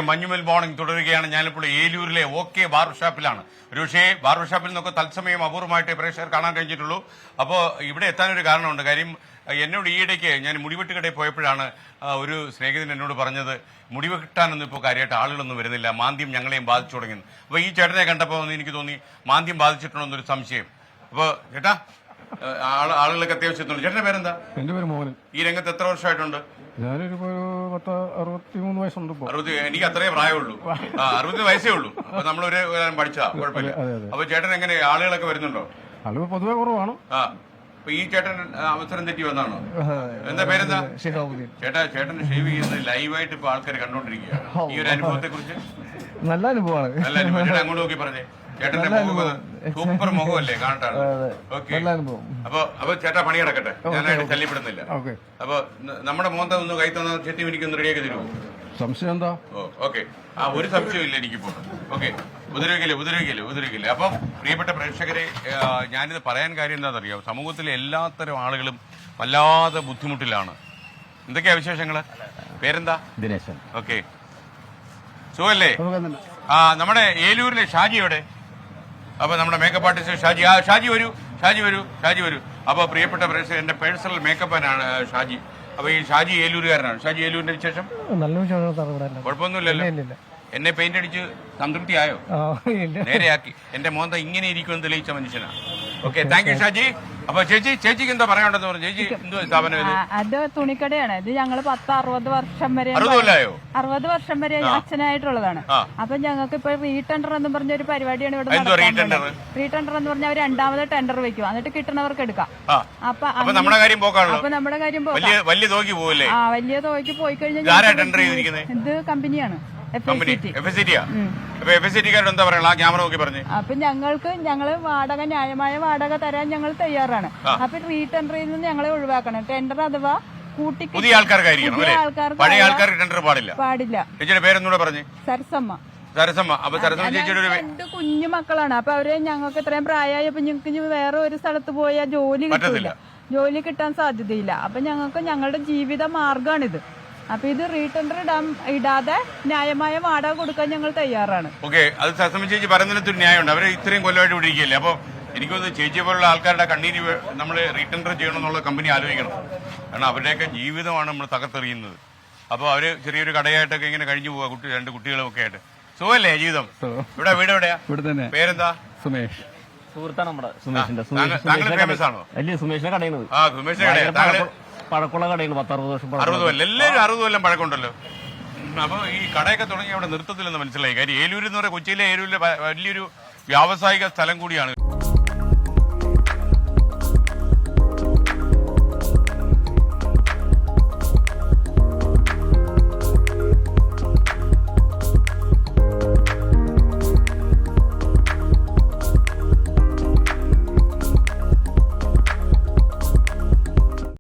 Manjummel morning തുടരുകയാണ്. ഞാനിപ്പോൾ ഏലൂരിലെ OK barber ഷാപ്പിലാണ്. ഒരുപക്ഷേ ബാർബർ ഷാപ്പിൽ നിന്നൊക്കെ തത്സമയം അപൂർവമായിട്ട് പ്രേക്ഷകർ കാണാൻ കഴിഞ്ഞിട്ടുള്ളൂ. അപ്പോൾ ഇവിടെ എത്താനൊരു കാരണമുണ്ട്. കാര്യം എന്നോട് ഈയിടയ്ക്ക് ഞാൻ മുടിവെട്ട് കടയിൽ പോയപ്പോഴാണ് ഒരു സ്നേഹിതൻ എന്നോട് പറഞ്ഞത്, മുടിവെട്ടാനൊന്നും ഇപ്പോൾ കാര്യമായിട്ട് ആളുകളൊന്നും വരുന്നില്ല, മാന്ദ്യം ഞങ്ങളെയും ബാധിച്ചു തുടങ്ങി. അപ്പോൾ ഈ ചേട്ടനെ കണ്ടപ്പോൾ എനിക്ക് തോന്നി മാന്ദ്യം ബാധിച്ചിട്ടുണ്ടോ എന്നൊരു സംശയം. അപ്പോൾ ചേട്ടാ, ആളുകളൊക്കെ അത്യാവശ്യം എത്തുന്നുണ്ട്. ചേട്ടന്റെ പേരെന്താ? എന്റെ പേര് മോഹൻ. ഈ രംഗത്ത് എത്ര വർഷമായിട്ടുണ്ട്? ഞാനൊരു 63 വയസ്സുണ്ട്. എനിക്ക് അത്രേ പ്രായമുള്ളൂ. 60 വയസ്സേ ഉള്ളൂ. അപ്പൊ നമ്മളൊരു പഠിച്ചാ കുഴപ്പമില്ല. അപ്പൊ ചേട്ടൻ എങ്ങനെ ആളുകളൊക്കെ വരുന്നുണ്ടോ? ആളുകൾ പൊതുവെ കുറവാണ്. അപ്പൊ ഈ ചേട്ടൻ അവസരം തെറ്റി വന്നാണോ? എന്താ പേരെന്താ? ചേട്ടൻ ഷേവ് ചെയ്യുന്നത് ലൈവായിട്ട് ഇപ്പൊ ആൾക്കാർ കണ്ടോണ്ടിരിക്കുകയാണ്. ഈ ഒരു അനുഭവത്തെ കുറിച്ച് നല്ല അനുഭവമാണ്. നല്ല അനുഭവം. ചേട്ടൻ അങ്ങോട്ട് നോക്കി പറഞ്ഞേ. ചേട്ടന്റെ മുഖം സൂപ്പർ മുഖമല്ലേ കാണട്ടാണ്. ഓക്കെ. അപ്പൊ ചേട്ടാ പണി കിടക്കട്ടെ, ഞാനായിട്ട് ശല്യപ്പെടുന്നില്ല. അപ്പൊ നമ്മുടെ മോന്ത ഒന്ന് കൈ തന്ന ചെത്തി എനിക്കൊന്ന് റെഡിയാക്കി തരുമോ? സംശയം എന്താ? ഓക്കെ. ഒരു സംശയവും ഇല്ല എനിക്കിപ്പോ. ഓക്കെ. ഉപദ്രവിക്കില്ല. അപ്പം പ്രിയപ്പെട്ട പ്രേക്ഷകരെ, ഞാനിത് പറയാൻ കാര്യം എന്താണെന്നറിയാം, സമൂഹത്തിലെ എല്ലാത്തരം ആളുകളും വല്ലാതെ ബുദ്ധിമുട്ടിലാണ്. എന്തൊക്കെയാ വിശേഷങ്ങള്? പേരെന്താ? ദിനേശൻ. ഓക്കെ. സുഖല്ലേ? നമ്മുടെ ഏലൂരിലെ ഷാജിയോടെ. അപ്പൊ നമ്മുടെ മേക്കപ്പ് ആർട്ടിസ്റ്റ് ഷാജി വരൂ. അപ്പൊ പ്രിയപ്പെട്ട പ്രേക്ഷകർ, എന്റെ പേഴ്സണൽ മേക്കപ്പാനാണ് ഷാജി. അപ്പൊ ഈ ഷാജി ഏലൂരുകാരനാണ്. ഷാജി, ഏലൂരിന്റെ വിശേഷം? കുഴപ്പമൊന്നുമില്ലല്ലോ. എന്നെ പെയിന്റ് അടിച്ച് സംതൃപ്തിയായോ? നേരെയാക്കി. എന്റെ മോന്ത ഇങ്ങനെ ഇരിക്കുമെന്ന് തെളിയിച്ച മനുഷ്യനാണ്. Okay, thank you Shaji. അപ്പൊ ചേച്ചിക്ക് എന്താ പറയാനുണ്ടെന്ന് പറഞ്ഞു? ചേച്ചി എന്തോ സ്ഥാപനം ഇത്? അത് തുണിക്കടയാണ്. ഇത് ഞങ്ങള് 10-60 വർഷം വരെ 60 വർഷം വരെ അച്ഛനായിട്ടുള്ളതാണ്. അപ്പൊ ഞങ്ങൾക്ക് ഇപ്പൊ റീടെൻഡർ എന്ന് പറഞ്ഞ ഒരു പരിപാടിയാണ് ഇവിടെ. റീടെൻഡർ എന്ന് പറഞ്ഞാൽ 2ാമത് ടെൻഡർ വെക്കും, എന്നിട്ട് കിട്ടുന്നവർക്ക് എടുക്കാം. അപ്പൊ നമ്മുടെ കാര്യം പോകാണല്ലോ. വലിയ തുകയ്ക്ക് പോയി കഴിഞ്ഞാൽ ഇത് കമ്പനിയാണ്. എന്താ പറയാ? അപ്പൊ ഞങ്ങള് ന്യായമായ വാടക തരാൻ ഞങ്ങൾ തയ്യാറാണ്. അപ്പൊ റീടെൻഡറിൽ നിന്ന് ഞങ്ങളെ ഒഴിവാക്കണം. ടെൻഡർ അഥവാ പുതിയ ആൾക്കാർക്ക് പാടില്ല. പേരെന്നൂടെ പറഞ്ഞു? സരസമ്മ. അപ്പൊ സരസമ്മ ചേച്ചിയുടെ 2 കുഞ്ഞു മക്കളാണ്. അപ്പൊ അവരെ ഞങ്ങൾക്ക് ഇത്രയും പ്രായമായപ്പോ ഞങ്ങൾക്ക് വേറെ ഒരു സ്ഥലത്ത് പോയാൽ ജോലി കിട്ടാൻ സാധ്യതയില്ല. അപ്പൊ ഞങ്ങൾക്ക് ഞങ്ങളുടെ ജീവിത മാർഗമാണിത്. അപ്പൊ ഇത് റീടെൻഡർ ഇടാതെ ന്യായമായ വാടക കൊടുക്കാൻ ഞങ്ങൾ തയ്യാറാണ്. ഓക്കെ. അത് സരസമ്മ ചേച്ചി പറയുന്നതിനൊരു ന്യായമുണ്ട്. അവര് ഇത്രയും കൊല്ലമായിട്ട് വിടിരിക്കുകയല്ലേ. അപ്പൊ എനിക്കൊന്ന് ചേച്ചിയെ പോലുള്ള ആൾക്കാരുടെ കണ്ണീര് നമ്മൾ റീടെൻഡർ ചെയ്യണമെന്നുള്ള കമ്പനി ആലോചിക്കണം. കാരണം അവരുടെയൊക്കെ ജീവിതമാണ് നമ്മൾ തകർത്തെറിയുന്നത്. അപ്പോൾ അവര് ചെറിയൊരു കടയായിട്ടൊക്കെ ഇങ്ങനെ കഴിഞ്ഞു പോവാ, 2 കുട്ടികളും ഒക്കെ ആയിട്ട്. സുഖമല്ലേ ജീവിതം? വീട് എവിടെയാ? പേരെന്താ? സുമേഷ്. സുഹൃത്താണ് നമ്മുടെ സുമേഷിന്റെ. താങ്കൾ ഫേമസ് ആണോ? അല്ലേ, സുമേഷിന്റെ കടയാണ്. സുമേഷിന്റെ കട പഴക്കമുള്ള കടയാണ്. 10-60 വർഷം. 60 കൊല്ലം. എല്ലാവരും 60 കൊല്ലം പഴക്കമുണ്ടല്ലോ. അപ്പൊ ഈ കടയൊക്കെ തുടങ്ങി അവിടെ നിർത്തത്തില്ലെന്ന് മനസ്സിലായി. കാര്യം ഏലൂര് എന്ന് പറയുന്നത് കൊച്ചിയിലെ ഏലൂരിലെ വലിയൊരു വ്യാവസായിക സ്ഥലം കൂടിയാണ്.